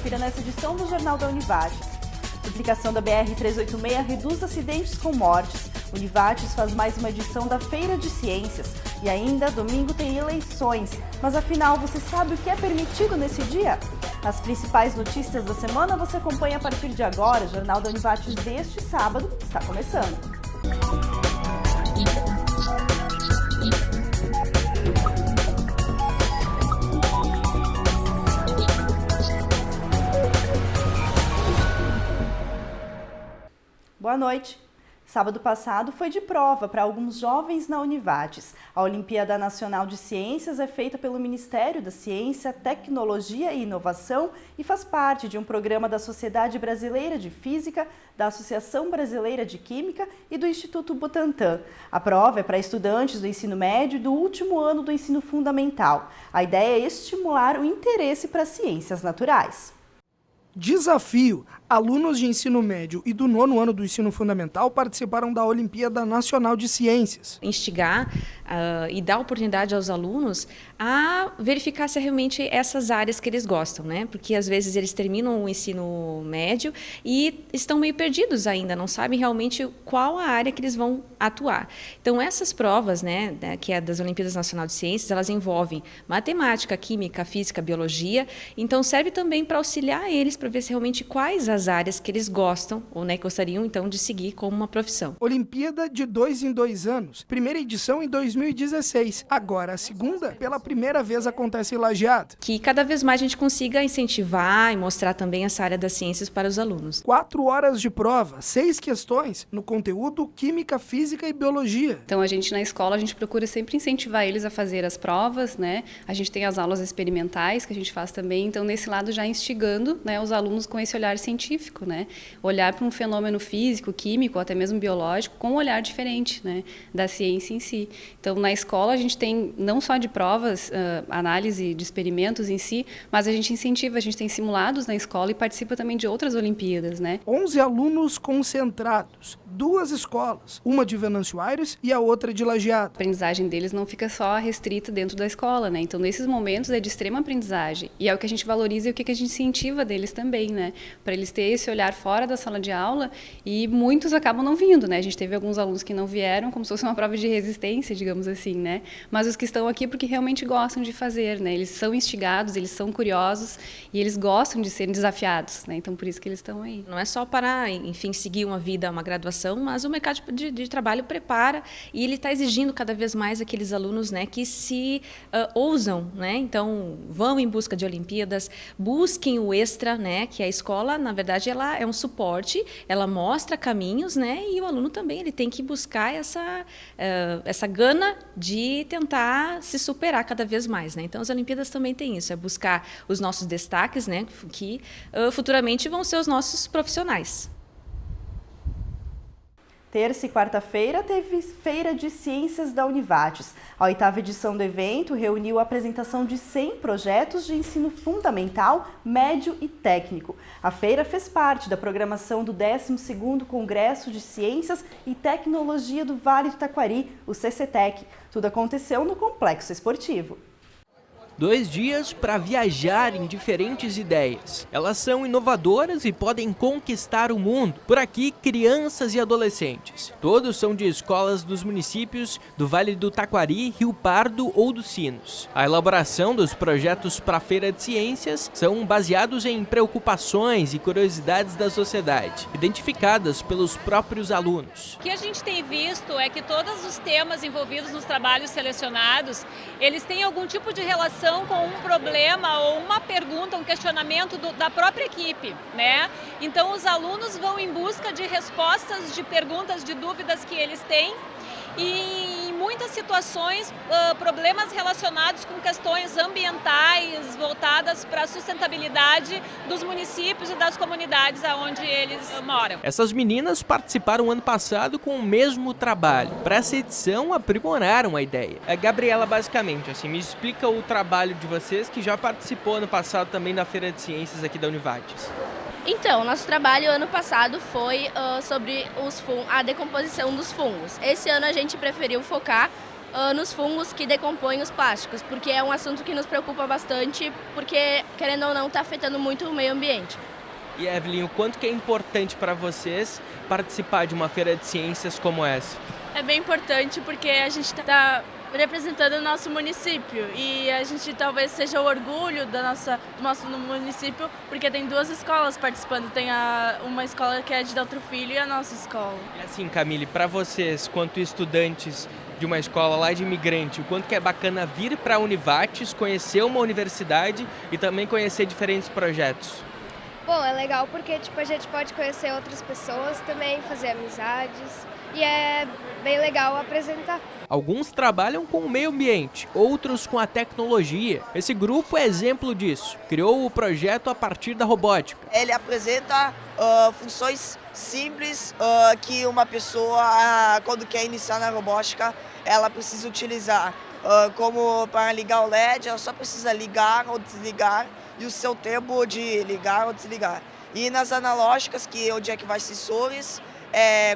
confira nessa edição do Jornal da Univates. Duplicação da BR-386 reduz acidentes com mortes. Univates faz mais uma edição da Feira de Ciências. E ainda, domingo tem eleições. Mas afinal, você sabe o que é permitido nesse dia? As principais notícias da semana você acompanha a partir de agora. O Jornal da Univates deste sábado está começando. Boa noite. Sábado passado foi de prova para alguns jovens na Univates. A Olimpíada Nacional de Ciências é feita pelo Ministério da Ciência, Tecnologia e Inovação e faz parte de um programa da Sociedade Brasileira de Física, da Associação Brasileira de Química e do Instituto Butantan. A prova é para estudantes do ensino médio e do último ano do ensino fundamental. A ideia é estimular o interesse para ciências naturais. Desafio! Alunos de ensino médio e do 9º ano do ensino fundamental participaram da Olimpíada Nacional de Ciências. Instigar e dar oportunidade aos alunos a verificar se é realmente essas áreas que eles gostam, né? Porque às vezes eles terminam o ensino médio e estão meio perdidos ainda, não sabem realmente qual a área que eles vão atuar. Então essas provas, né, que é das Olimpíadas Nacional de Ciências, elas envolvem matemática, química, física, biologia, então serve também para auxiliar eles para ver se realmente quais as áreas que eles gostam ou, né, gostariam então de seguir como uma profissão. Olimpíada de 2 em 2 anos. Primeira edição em 2016. Agora a segunda, pela primeira vez, acontece em Lajeado. Que cada vez mais a gente consiga incentivar e mostrar também essa área das ciências para os alunos. 4 horas de prova, 6 questões no conteúdo química, física e biologia. Então a gente na escola, a gente procura sempre incentivar eles a fazer as provas, né? A gente tem as aulas experimentais que a gente faz também, então nesse lado já instigando, né, os alunos com esse olhar científico, né? Olhar para um fenômeno físico, químico, ou até mesmo biológico, com um olhar diferente, né, da ciência em si. Então, na escola, a gente tem não só de provas, análise de experimentos em si, mas a gente incentiva, a gente tem simulados na escola e participa também de outras Olimpíadas, né? 11 alunos concentrados, 2 escolas, uma de Venâncio Aires e a outra de Lajeado. A aprendizagem deles não fica só restrita dentro da escola, né? Então, nesses momentos é de extrema aprendizagem e é o que a gente valoriza e o que a gente incentiva deles também, né? Para eles terem esse olhar fora da sala de aula e muitos acabam não vindo, né? A gente teve alguns alunos que não vieram, como se fosse uma prova de resistência, digamos assim, né? Mas os que estão aqui porque realmente gostam de fazer, né? Eles são instigados, eles são curiosos e eles gostam de serem desafiados, né? Então, por isso que eles estão aí. Não é só para, enfim, seguir uma vida, uma graduação, mas o mercado de trabalho prepara e ele está exigindo cada vez mais aqueles alunos, né, que se ousam, né? Então, vão em busca de Olimpíadas, busquem o extra, né? Que a escola, na verdade, ela é um suporte, ela mostra caminhos, né? E o aluno também ele tem que buscar essa gana de tentar se superar cada vez mais, né? Então, as Olimpíadas também têm isso, é buscar os nossos destaques, né? Que futuramente vão ser os nossos profissionais. Terça e quarta-feira teve Feira de Ciências da Univates. A 8ª edição do evento reuniu a apresentação de 100 projetos de ensino fundamental, médio e técnico. A feira fez parte da programação do 12º Congresso de Ciências e Tecnologia do Vale do Taquari, o CCTEC. Tudo aconteceu no Complexo Esportivo. 2 dias para viajar em diferentes ideias. Elas são inovadoras e podem conquistar o mundo. Por aqui, crianças e adolescentes. Todos são de escolas dos municípios do Vale do Taquari, Rio Pardo ou dos Sinos. A elaboração dos projetos para a Feira de Ciências são baseados em preocupações e curiosidades da sociedade, identificadas pelos próprios alunos. O que a gente tem visto é que todos os temas envolvidos nos trabalhos selecionados, eles têm algum tipo de relação com um problema ou uma pergunta, um questionamento da própria equipe, né? Então os alunos vão em busca de respostas de perguntas, de dúvidas que eles têm e em muitas situações problemas relacionados com questões ambientais voltadas para a sustentabilidade dos municípios e das comunidades onde eles moram. Essas meninas participaram ano passado com o mesmo trabalho. Para essa edição, aprimoraram a ideia. Gabriela, basicamente, assim, me explica o trabalho de vocês que já participou ano passado também da Feira de Ciências aqui da Univates. Então, nosso trabalho ano passado foi sobre a decomposição dos fungos. Esse ano a gente preferiu focar nos fungos que decompõem os plásticos, porque é um assunto que nos preocupa bastante, porque, querendo ou não, está afetando muito o meio ambiente. E Evelyn, o quanto que é importante para vocês participar de uma feira de ciências como essa? É bem importante porque a gente está representando o nosso município e a gente talvez seja o orgulho do nosso município, porque tem 2 escolas participando, tem uma escola que é de Deltro Filho e a nossa escola. E assim, Camille, para vocês, quanto estudantes de uma escola lá de imigrante, o quanto que é bacana vir para a Univates, conhecer uma universidade e também conhecer diferentes projetos? Bom, é legal porque a gente pode conhecer outras pessoas também, fazer amizades e é bem legal apresentar. Alguns trabalham com o meio ambiente, outros com a tecnologia. Esse grupo é exemplo disso. Criou o projeto a partir da robótica. Ele apresenta funções simples que uma pessoa, quando quer iniciar na robótica, ela precisa utilizar. Como para ligar o LED, ela só precisa ligar ou desligar e o seu tempo de ligar ou desligar. E nas analógicas, que onde é que vai sensores,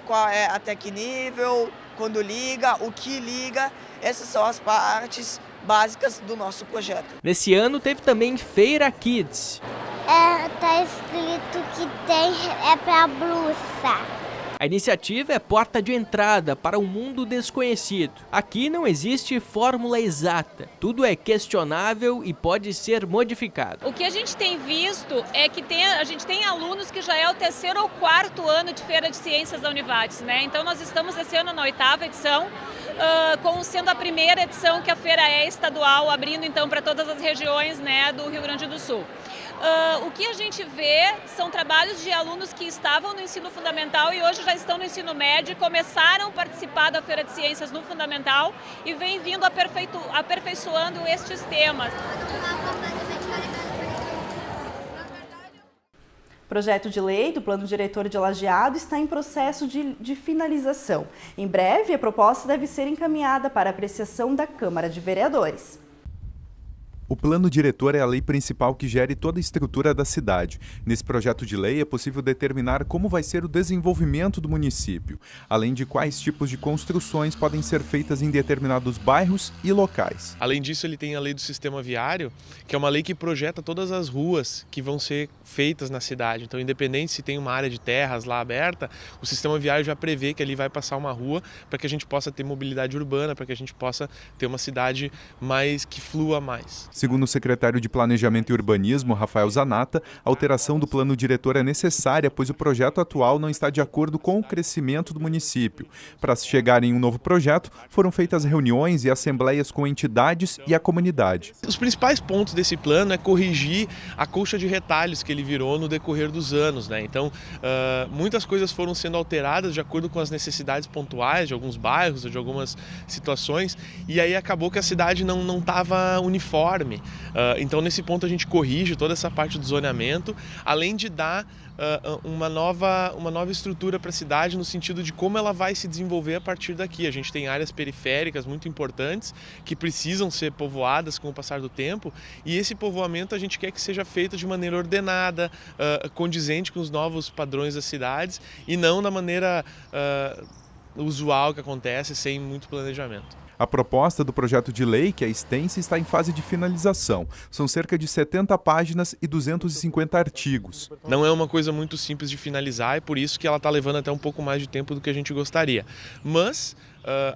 qual é até que nível, quando liga, o que liga, essas são as partes básicas do nosso projeto. Nesse ano teve também Feira Kids. Tá escrito que é para blusa. A iniciativa é porta de entrada para um mundo desconhecido. Aqui não existe fórmula exata. Tudo é questionável e pode ser modificado. O que a gente tem visto é que a gente tem alunos que já é o 3º ou 4º ano de Feira de Ciências da Univates, né? Então nós estamos esse ano na 8ª edição, sendo a primeira edição que a feira é estadual, abrindo então para todas as regiões, né, do Rio Grande do Sul. O que a gente vê são trabalhos de alunos que estavam no ensino fundamental e hoje já estão no ensino médio, começaram a participar da Feira de Ciências no fundamental e vem vindo aperfeiçoando estes temas. O projeto de lei do Plano Diretor de Lajeado está em processo de finalização. Em breve, a proposta deve ser encaminhada para apreciação da Câmara de Vereadores. O plano diretor é a lei principal que gere toda a estrutura da cidade. Nesse projeto de lei é possível determinar como vai ser o desenvolvimento do município, além de quais tipos de construções podem ser feitas em determinados bairros e locais. Além disso, ele tem a lei do sistema viário, que é uma lei que projeta todas as ruas que vão ser feitas na cidade. Então, independente se tem uma área de terras lá aberta, o sistema viário já prevê que ali vai passar uma rua para que a gente possa ter mobilidade urbana, para que a gente possa ter uma cidade que flua mais. Segundo o secretário de Planejamento e Urbanismo, Rafael Zanata, a alteração do plano diretor é necessária, pois o projeto atual não está de acordo com o crescimento do município. Para se chegar em um novo projeto, foram feitas reuniões e assembleias com entidades e a comunidade. Os principais pontos desse plano é corrigir a colcha de retalhos que ele virou no decorrer dos anos, né? Então, muitas coisas foram sendo alteradas de acordo com as necessidades pontuais de alguns bairros ou de algumas situações, e aí acabou que a cidade não estava uniforme. Então, nesse ponto, a gente corrige toda essa parte do zoneamento, além de dar uma nova estrutura para a cidade no sentido de como ela vai se desenvolver a partir daqui. A gente tem áreas periféricas muito importantes que precisam ser povoadas com o passar do tempo, e esse povoamento a gente quer que seja feito de maneira ordenada, condizente com os novos padrões das cidades e não da maneira usual que acontece, sem muito planejamento. A proposta do projeto de lei, que é extensa, está em fase de finalização. São cerca de 70 páginas e 250 artigos. Não é uma coisa muito simples de finalizar, é por isso que ela está levando até um pouco mais de tempo do que a gente gostaria. Mas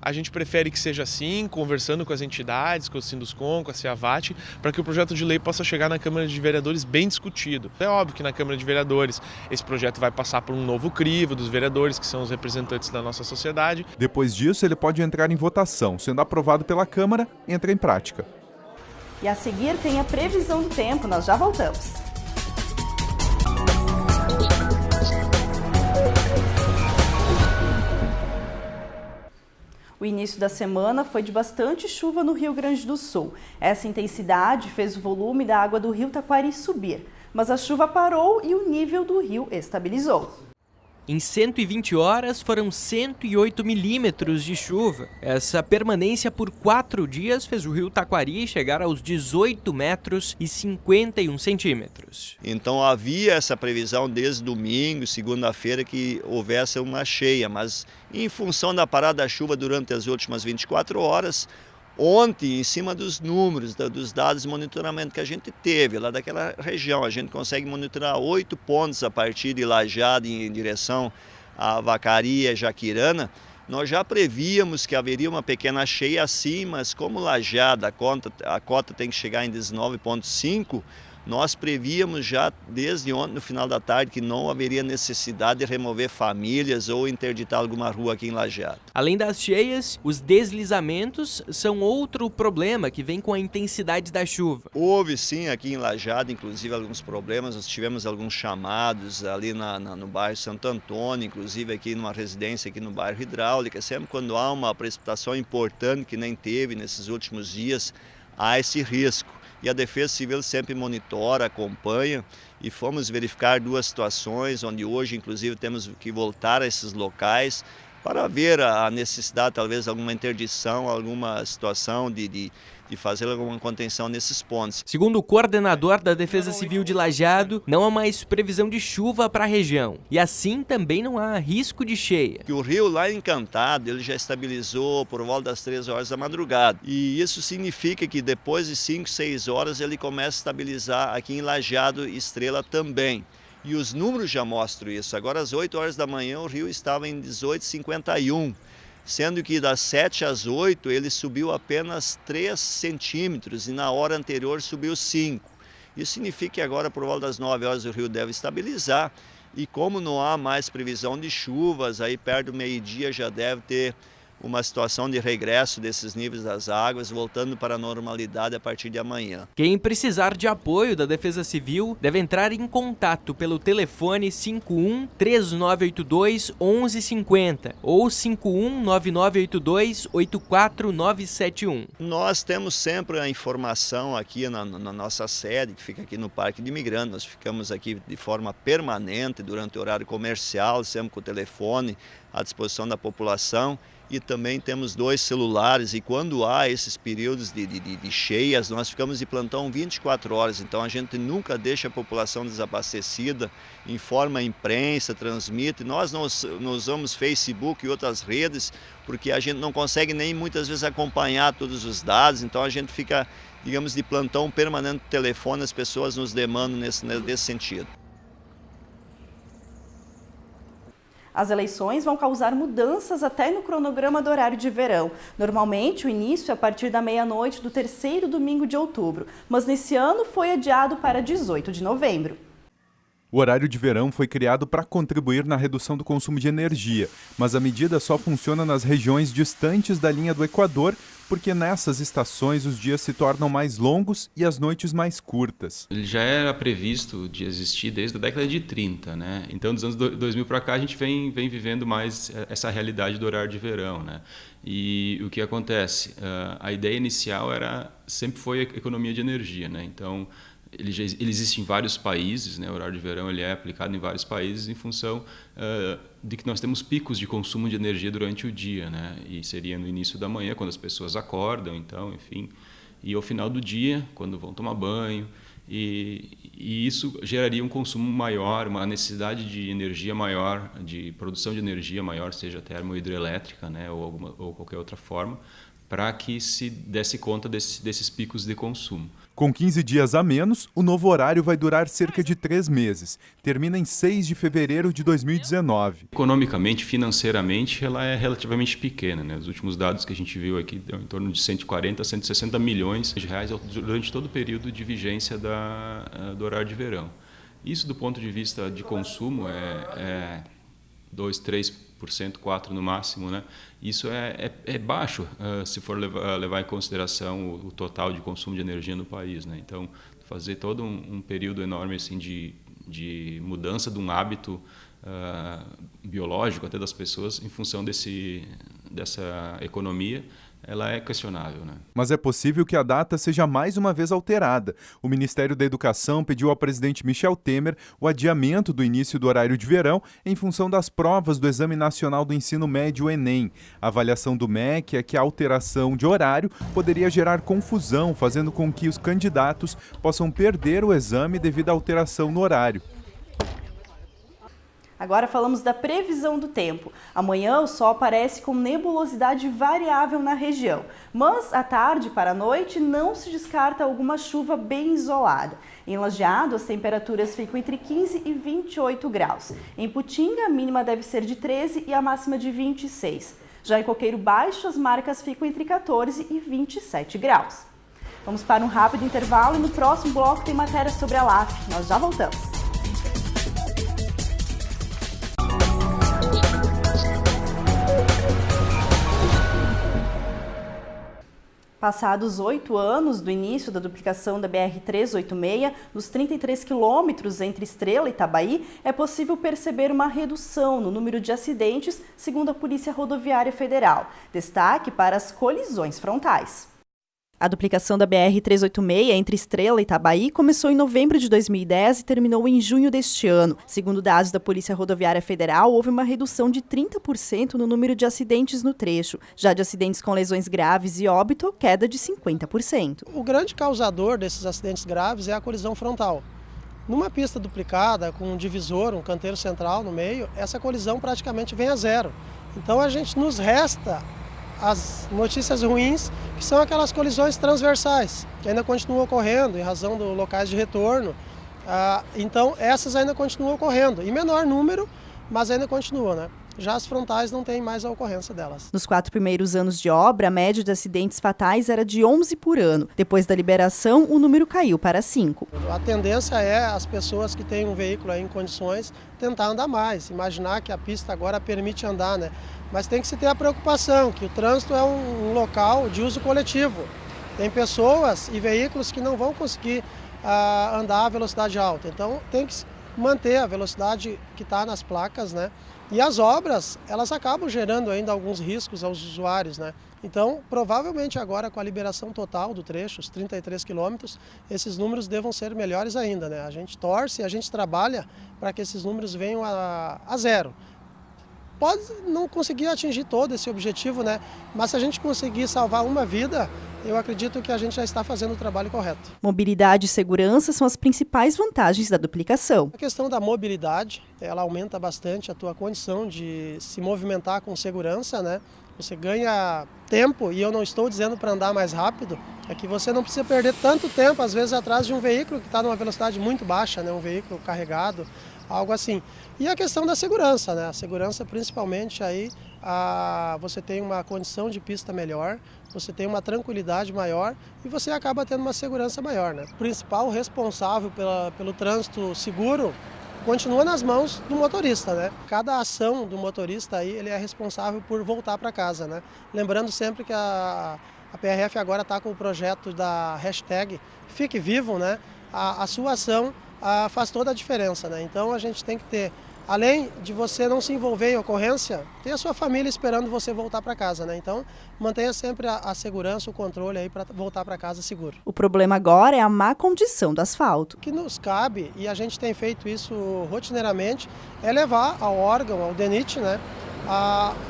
a gente prefere que seja assim, conversando com as entidades, com o Sinduscom, com a CEAVAT, para que o projeto de lei possa chegar na Câmara de Vereadores bem discutido. É óbvio que na Câmara de Vereadores esse projeto vai passar por um novo crivo dos vereadores, que são os representantes da nossa sociedade. Depois disso, ele pode entrar em votação. Sendo aprovado pela Câmara, entra em prática. E a seguir tem a previsão do tempo. Nós já voltamos. O início da semana foi de bastante chuva no Rio Grande do Sul. Essa intensidade fez o volume da água do rio Taquari subir, mas a chuva parou e o nível do rio estabilizou. Em 120 horas foram 108 milímetros de chuva. Essa permanência por 4 dias fez o rio Taquari chegar aos 18 metros e 51 centímetros. Então havia essa previsão desde domingo, segunda-feira, que houvesse uma cheia, mas em função da parada da chuva durante as últimas 24 horas, ontem, em cima dos números, dos dados de monitoramento que a gente teve lá daquela região, a gente consegue monitorar 8 pontos a partir de Lajeado em direção a Vacaria, Jaquirana. Nós já prevíamos que haveria uma pequena cheia assim, mas como Lajeado a cota tem que chegar em 19,5, nós prevíamos já desde ontem, no final da tarde, que não haveria necessidade de remover famílias ou interditar alguma rua aqui em Lajeado. Além das cheias, os deslizamentos são outro problema que vem com a intensidade da chuva. Houve sim aqui em Lajeado, inclusive, alguns problemas. Nós tivemos alguns chamados ali no bairro Santo Antônio, inclusive aqui numa residência aqui no bairro Hidráulica. Sempre quando há uma precipitação importante, que nem teve nesses últimos dias, há esse risco. E a Defesa Civil sempre monitora, acompanha, e fomos verificar 2 situações, onde hoje, inclusive, temos que voltar a esses locais para ver a necessidade, talvez, alguma interdição, alguma situação de fazer alguma contenção nesses pontos. Segundo o coordenador da Defesa Civil de Lajeado, não há mais previsão de chuva para a região. E assim também não há risco de cheia. O rio lá em Encantado, ele já estabilizou por volta das 3 horas da madrugada. E isso significa que depois de 5, 6 horas ele começa a estabilizar aqui em Lajeado Estrela também. E os números já mostram isso. Agora às 8 horas da manhã o rio estava em 18,51. Sendo que das 7 às 8 ele subiu apenas 3 centímetros e na hora anterior subiu 5. Isso significa que agora por volta das 9 horas o rio deve estabilizar e como não há mais previsão de chuvas, aí perto do meio-dia já deve ter uma situação de regresso desses níveis das águas, voltando para a normalidade a partir de amanhã. Quem precisar de apoio da Defesa Civil deve entrar em contato pelo telefone 51 3982 1150 ou 51 9982 84971. Nós temos sempre a informação aqui na nossa sede, que fica aqui no Parque de Imigrantes. Nós ficamos aqui de forma permanente durante o horário comercial, sempre com o telefone à disposição da população. E também temos 2 celulares e quando há esses períodos de cheias, nós ficamos de plantão 24 horas. Então a gente nunca deixa a população desabastecida, informa a imprensa, transmite. Nós não usamos Facebook e outras redes porque a gente não consegue nem muitas vezes acompanhar todos os dados. Então a gente fica, digamos, de plantão permanente no telefone, as pessoas nos demandam nesse sentido. As eleições vão causar mudanças até no cronograma do horário de verão. Normalmente, o início é a partir da meia-noite do 3º domingo de outubro, mas nesse ano foi adiado para 18 de novembro. O horário de verão foi criado para contribuir na redução do consumo de energia, mas a medida só funciona nas regiões distantes da linha do Equador, porque nessas estações os dias se tornam mais longos e as noites mais curtas. Ele já era previsto de existir desde a década de 30, né? Então, dos anos 2000 para cá, a gente vem vivendo mais essa realidade do horário de verão, né? E o que acontece? A ideia inicial sempre foi a economia de energia, né? Então, ele existe em vários países, né? O horário de verão ele é aplicado em vários países em função de que nós temos picos de consumo de energia durante o dia, né? E seria no início da manhã, quando as pessoas acordam, então, enfim, e ao final do dia, quando vão tomar banho, e isso geraria um consumo maior, uma necessidade de energia maior, de produção de energia maior, seja termohidrelétrica, né? Ou qualquer outra forma, para que se desse conta desses picos de consumo. Com 15 dias a menos, o novo horário vai durar cerca de 3 meses. Termina em 6 de fevereiro de 2019. Economicamente, financeiramente, ela é relativamente pequena, né? Os últimos dados que a gente viu aqui dão em torno de 140 a 160 milhões de reais durante todo o período de vigência do horário de verão. Isso, do ponto de vista de consumo, é 2, 3%, 4% no máximo, né? Isso é baixo se for levar em consideração o total de consumo de energia no país, né? Então, fazer todo um período enorme assim, de mudança de um hábito biológico até das pessoas em função dessa economia ela é questionável, né? Mas é possível que a data seja mais uma vez alterada. O Ministério da Educação pediu ao presidente Michel Temer o adiamento do início do horário de verão em função das provas do Exame Nacional do Ensino Médio, Enem. A avaliação do MEC é que a alteração de horário poderia gerar confusão, fazendo com que os candidatos possam perder o exame devido à alteração no horário. Agora falamos da previsão do tempo. Amanhã o sol aparece com nebulosidade variável na região, mas à tarde para a noite não se descarta alguma chuva bem isolada. Em Lajeado, as temperaturas ficam entre 15 e 28 graus. Em Putinga, a mínima deve ser de 13 e a máxima de 26. Já em Coqueiro Baixo, as marcas ficam entre 14 e 27 graus. Vamos para um rápido intervalo e no próximo bloco tem matéria sobre a LAF. Nós já voltamos. Passados 8 anos do início da duplicação da BR-386, nos 33 quilômetros entre Estrela e Itabaí, é possível perceber uma redução no número de acidentes, segundo a Polícia Rodoviária Federal. Destaque para as colisões frontais. A duplicação da BR-386 entre Estrela e Itabaí começou em novembro de 2010 e terminou em junho deste ano. Segundo dados da Polícia Rodoviária Federal, houve uma redução de 30% no número de acidentes no trecho. Já de acidentes com lesões graves e óbito, queda de 50%. O grande causador desses acidentes graves é a colisão frontal. Numa pista duplicada, com um divisor, um canteiro central no meio, essa colisão praticamente vem a zero. Então nos resta as notícias ruins, que são aquelas colisões transversais, que ainda continuam ocorrendo em razão dos locais de retorno. Então essas ainda continuam ocorrendo, em menor número, mas ainda continuam, né? Já as frontais não tem mais a ocorrência delas. Nos 4 primeiros anos de obra, a média de acidentes fatais era de 11 por ano. Depois da liberação, o número caiu para 5. A tendência é as pessoas que têm um veículo aí em condições tentar andar mais, imaginar que a pista agora permite andar, né? Mas tem que se ter a preocupação que o trânsito é um local de uso coletivo. Tem pessoas e veículos que não vão conseguir andar a velocidade alta. Então tem que manter a velocidade que está nas placas, né? E as obras, elas acabam gerando ainda alguns riscos aos usuários, né? Então, provavelmente agora com a liberação total do trecho, os 33 quilômetros, esses números devam ser melhores ainda, né? A gente torce, a gente trabalha para que esses números venham a zero. Pode não conseguir atingir todo esse objetivo, né? Mas se a gente conseguir salvar uma vida, eu acredito que a gente já está fazendo o trabalho correto. Mobilidade e segurança são as principais vantagens da duplicação. A questão da mobilidade, ela aumenta bastante a tua condição de se movimentar com segurança, né? Você ganha tempo, e eu não estou dizendo para andar mais rápido, é que você não precisa perder tanto tempo, às vezes, atrás de um veículo que está numa velocidade muito baixa, né? Um veículo carregado, algo assim. E a questão da segurança, né? A segurança principalmente aí, você tem uma condição de pista melhor, você tem uma tranquilidade maior e você acaba tendo uma segurança maior, né? O principal responsável pelo trânsito seguro continua nas mãos do motorista, né? Cada ação do motorista aí, ele é responsável por voltar para casa, né? Lembrando sempre que a PRF agora está com o projeto da hashtag Fique Vivo, né? A sua ação faz toda a diferença, né? Então a gente tem que ter, além de você não se envolver em ocorrência, ter a sua família esperando você voltar para casa, né? Então mantenha sempre a segurança, o controle aí para voltar para casa seguro. O problema agora é a má condição do asfalto. O que nos cabe, e a gente tem feito isso rotineiramente, é levar ao órgão, ao DENIT, né?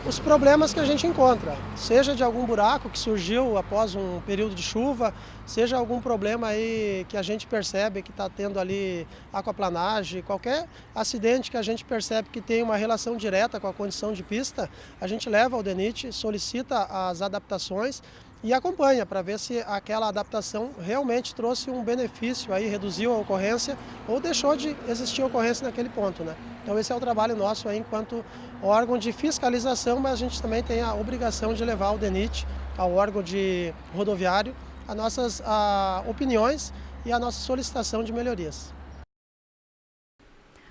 Os problemas que a gente encontra, seja de algum buraco que surgiu após um período de chuva, seja algum problema aí que a gente percebe que está tendo ali aquaplanagem, qualquer acidente que a gente percebe que tem uma relação direta com a condição de pista, a gente leva ao DENIT, solicita as adaptações e acompanha para ver se aquela adaptação realmente trouxe um benefício, aí reduziu a ocorrência ou deixou de existir ocorrência naquele ponto, né? Então esse é o trabalho nosso aí enquanto órgão de fiscalização, mas a gente também tem a obrigação de levar ao DENIT, ao órgão de rodoviário, as nossas opiniões e a nossa solicitação de melhorias.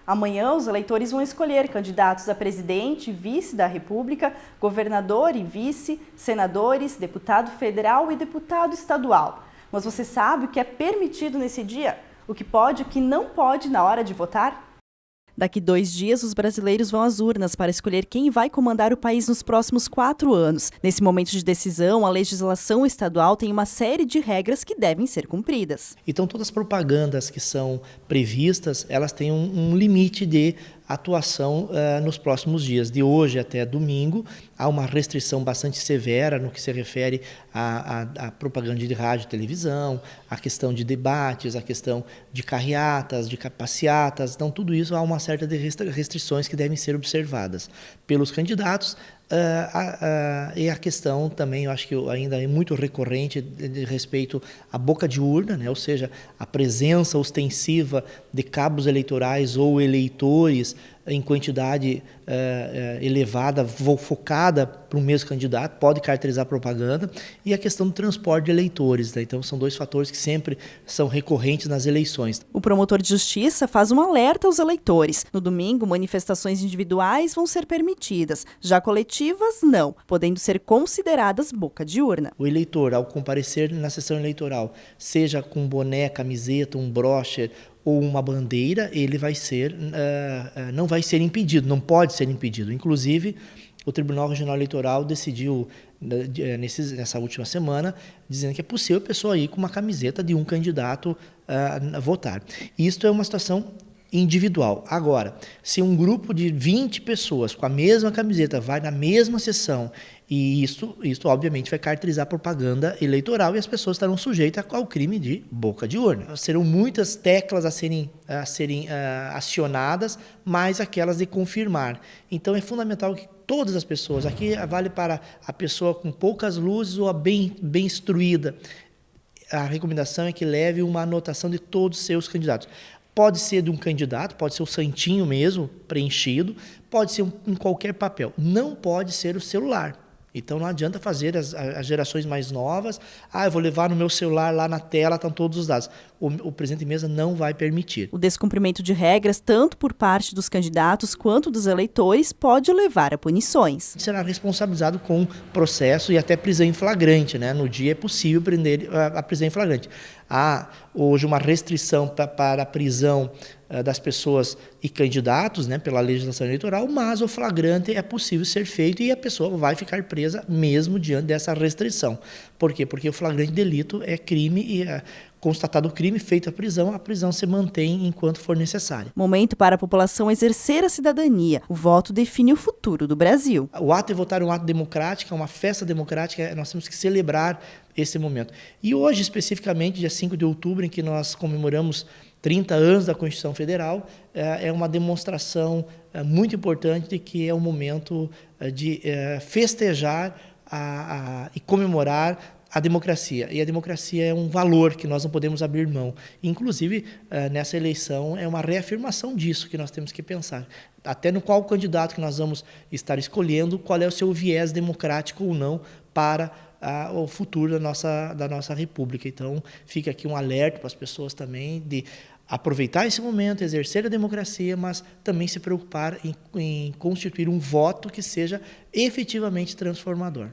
Amanhã, os eleitores vão escolher candidatos a presidente e vice da República, governador e vice, senadores, deputado federal e deputado estadual. Mas você sabe o que é permitido nesse dia? O que pode e o que não pode na hora de votar? Daqui 2 dias, os brasileiros vão às urnas para escolher quem vai comandar o país nos próximos 4 anos. Nesse momento de decisão, a legislação estadual tem uma série de regras que devem ser cumpridas. Então, todas as propagandas que são previstas, elas têm um limite de atuação nos próximos dias. De hoje até domingo, há uma restrição bastante severa no que se refere à propaganda de rádio e televisão, a questão de debates, a questão de carreatas, de passeatas. Então, tudo isso há uma série de restrições que devem ser observadas pelos candidatos. E a questão também, eu acho que ainda é muito recorrente de respeito à boca de urna, né? Ou seja, a presença ostensiva de cabos eleitorais ou eleitores em quantidade elevada, focada para o mesmo candidato, pode caracterizar propaganda, e a questão do transporte de eleitores, né? Então são 2 fatores que sempre são recorrentes nas eleições. O promotor de justiça faz um alerta aos eleitores. No domingo, manifestações individuais vão ser permitidas, já coletivas não, podendo ser consideradas boca de urna. O eleitor, ao comparecer na sessão eleitoral, seja com boné, camiseta, um broche ou uma bandeira, ele vai ser, não vai ser impedido, não pode ser impedido. Inclusive, o Tribunal Regional Eleitoral decidiu, nessa última semana, dizendo que é possível a pessoa ir com uma camiseta de um candidato votar. Isso é uma situação individual. Agora, se um grupo de 20 pessoas com a mesma camiseta vai na mesma sessão, e isso obviamente vai caracterizar propaganda eleitoral, e as pessoas estarão sujeitas ao crime de boca de urna. Serão muitas teclas a serem acionadas, mais aquelas de confirmar. Então é fundamental que todas as pessoas, aqui vale para a pessoa com poucas luzes ou a bem instruída, a recomendação é que leve uma anotação de todos os seus candidatos. Pode ser de um candidato, pode ser o santinho mesmo, preenchido, pode ser em qualquer papel. Não pode ser o celular. Então não adianta fazer as gerações mais novas, eu vou levar no meu celular, lá na tela estão todos os dados. O presidente de mesa não vai permitir. O descumprimento de regras, tanto por parte dos candidatos quanto dos eleitores, pode levar a punições. Será responsabilizado com processo e até prisão em flagrante, né? No dia é possível prender a prisão em flagrante. Há hoje uma restrição para a prisão das pessoas e candidatos, né, pela legislação eleitoral, mas o flagrante é possível ser feito e a pessoa vai ficar presa mesmo diante dessa restrição. Por quê? Porque o flagrante delito é crime e constatado o crime, feita a prisão se mantém enquanto for necessário. Momento para a população exercer a cidadania. O voto define o futuro do Brasil. O ato de votar é um ato democrático, é uma festa democrática, nós temos que celebrar esse momento. E hoje, especificamente, dia 5 de outubro, em que nós comemoramos 30 anos da Constituição Federal, é uma demonstração muito importante de que é um momento de festejar e comemorar a democracia. E a democracia é um valor que nós não podemos abrir mão. Inclusive, nessa eleição, é uma reafirmação disso que nós temos que pensar. Até no qual candidato que nós vamos estar escolhendo, qual é o seu viés democrático ou não para o futuro da nossa República. Então, fica aqui um alerta para as pessoas também de aproveitar esse momento, exercer a democracia, mas também se preocupar em constituir um voto que seja efetivamente transformador.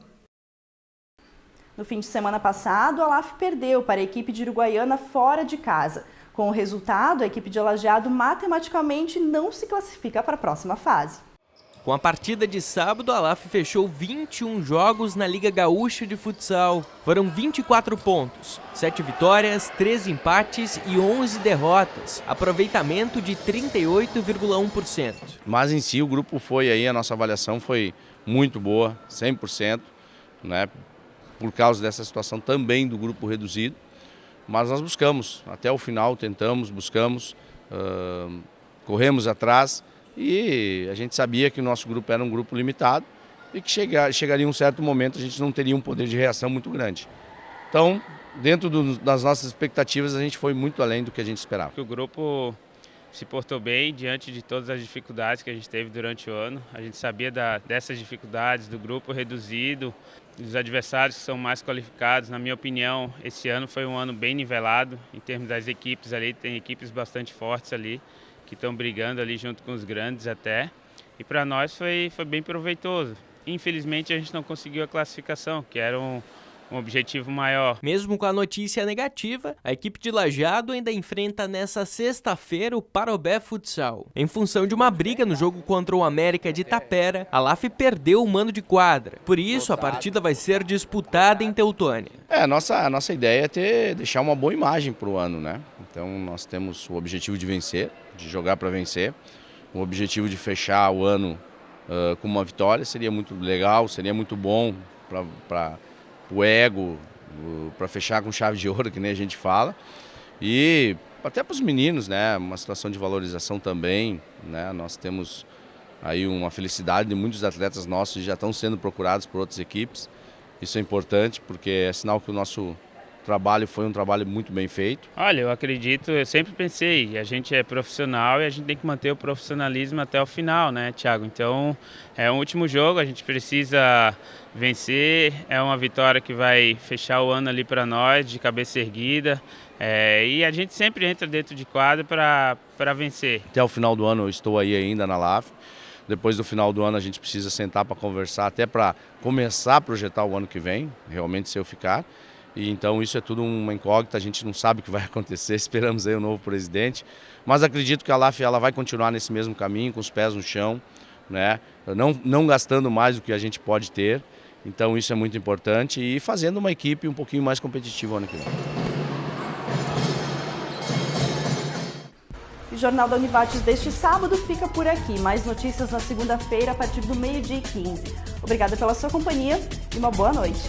No fim de semana passado, a LAF perdeu para a equipe de Uruguaiana fora de casa. Com o resultado, a equipe de Lajeado matematicamente não se classifica para a próxima fase. Com a partida de sábado, a LAF fechou 21 jogos na Liga Gaúcha de Futsal. Foram 24 pontos, 7 vitórias, 3 empates e 11 derrotas. Aproveitamento de 38,1%. Mas em si o grupo foi aí, a nossa avaliação foi muito boa, 100%, né? Por causa dessa situação também do grupo reduzido. Mas nós buscamos, até o final tentamos, buscamos, corremos atrás. E a gente sabia que o nosso grupo era um grupo limitado e que chegaria um certo momento a gente não teria um poder de reação muito grande. Então, dentro das nossas expectativas, a gente foi muito além do que a gente esperava. O grupo se portou bem diante de todas as dificuldades que a gente teve durante o ano. A gente sabia dessas dificuldades, do grupo reduzido, dos adversários que são mais qualificados. Na minha opinião, esse ano foi um ano bem nivelado em termos das equipes ali, tem equipes bastante fortes ali, que estão brigando ali junto com os grandes até, e para nós foi bem proveitoso. Infelizmente a gente não conseguiu a classificação, que era um objetivo maior. Mesmo com a notícia negativa, a equipe de Lajeado ainda enfrenta nesta sexta-feira o Parobé Futsal. Em função de uma briga no jogo contra o América de Itapera, a LAF perdeu o mando de quadra. Por isso, a partida vai ser disputada em Teutônia. A nossa ideia é deixar uma boa imagem para o ano, né? Então nós temos o objetivo de vencer, de jogar para vencer. O objetivo de fechar o ano com uma vitória seria muito legal, seria muito bom para o ego, para fechar com chave de ouro, que nem a gente fala. E até para os meninos, né? Uma situação de valorização também, né? Nós temos aí uma felicidade de muitos atletas nossos já estão sendo procurados por outras equipes. Isso é importante porque é sinal que o nosso trabalho foi um trabalho muito bem feito. Olha, eu acredito, eu sempre pensei, a gente é profissional e a gente tem que manter o profissionalismo até o final, né, Thiago? Então, é um último jogo, a gente precisa vencer, é uma vitória que vai fechar o ano ali para nós, de cabeça erguida, e a gente sempre entra dentro de quadra para vencer. Até o final do ano eu estou aí ainda na LAF. Depois do final do ano a gente precisa sentar para conversar, até para começar a projetar o ano que vem, realmente se eu ficar. E então isso é tudo uma incógnita, a gente não sabe o que vai acontecer, esperamos aí o novo presidente. Mas acredito que a LAF ela vai continuar nesse mesmo caminho, com os pés no chão, né? Não gastando mais do que a gente pode ter. Então isso é muito importante e fazendo uma equipe um pouquinho mais competitiva ano que vem. O Jornal da Univates deste sábado fica por aqui. Mais notícias na segunda-feira a partir do 12h15. Obrigada pela sua companhia e uma boa noite.